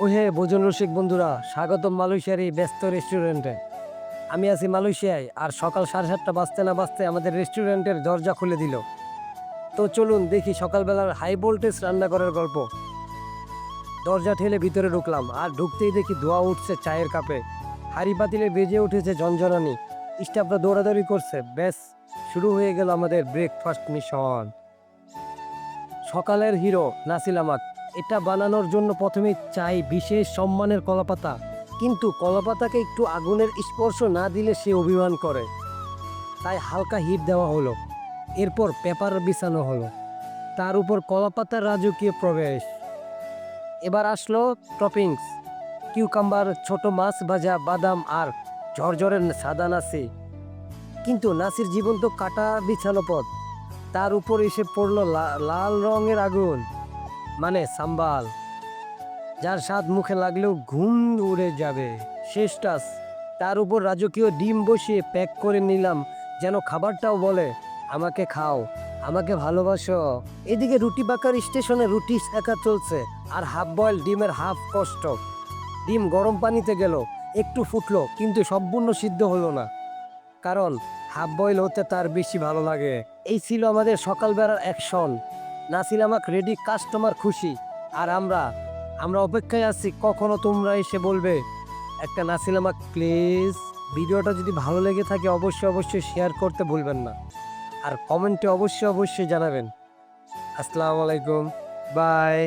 ও হে ভোজন রসিক বন্ধুরা, স্বাগতম মালয়েশিয়ার এই ব্যস্ত রেস্টুরেন্টে। আমি আছি মালয়েশিয়ায়, আর সকাল 7:30 বাজতে না বাজতে আমাদের রেস্টুরেন্টের দরজা খুলে দিল। তো চলুন দেখি সকালবেলার হাই ভোল্টেজ রান্না করার গল্প। দরজা ঠেলে ভিতরে ঢুকলাম, আর ঢুকতেই দেখি ধোঁয়া উঠছে চায়ের কাপে। হাঁড়ি পাতিলে বেজে উঠেছে ঝনঝনানি। স্টাফরা দৌড়াদৌড়ি করছে। ব্যাস, শুরু হয়ে গেল আমাদের ব্রেকফাস্ট মিশন। সকালের হিরো নাসিল আহমাদ। এটা বানানোর জন্য প্রথমে চাই বিশেষ সম্মানের কলাপাতা, কিন্তু কলাপাতাকে একটু আগুনের স্পর্শ না দিলে সে অভিমান করে। তাই হালকা হিট দেওয়া হলো। এরপর পেপার বিছানো হলো, তার উপর কলাপাতার রাজকীয় প্রবেশ। এবার আসলো টপিংস: কিউকাম্বার, ছোট মাছ ভাজা, বাদাম আর ঝরঝরে সাদা নাসি। কিন্তু নাসির জীবন্ত কাটা বিছানো পথ, তার উপর এসে পড়লো লাল রঙের আগুন, মানে সাম্বাল, যার স্বাদ মুখে লাগলেও ঘুম উড়ে যাবে। শেষ টাচ, তার উপর রাজকীয় ডিম বসিয়ে প্যাক করে নিলাম, যেন খাবারটাও বলে, আমাকে খাও, আমাকে ভালোবাসো। এদিকে রুটি বাঁকার স্টেশনে রুটি শেখা চলছে, আর হাফ বয়েল ডিমের হাফ কষ্ট। ডিম গরম পানিতে গেল, একটু ফুটলো, কিন্তু সম্পূর্ণ সিদ্ধ হলো না, কারণ হাফ বয়েল হতে তার বেশি ভালো লাগে। এই ছিল আমাদের সকালবেলার অ্যাকশন। নাসিল আমাক রেডি, কাস্টমার খুশি, আর আমরা আমরা অপেক্ষায় আছি কখনো তোমরা এসে বলবে একটা নাসিল আমাক প্লিজ। ভিডিওটা যদি ভালো লেগে থাকে অবশ্যই অবশ্যই শেয়ার করতে ভুলবেন না, আর কমেন্টে অবশ্যই অবশ্যই জানাবেন। আসসালামু আলাইকুম, বাই।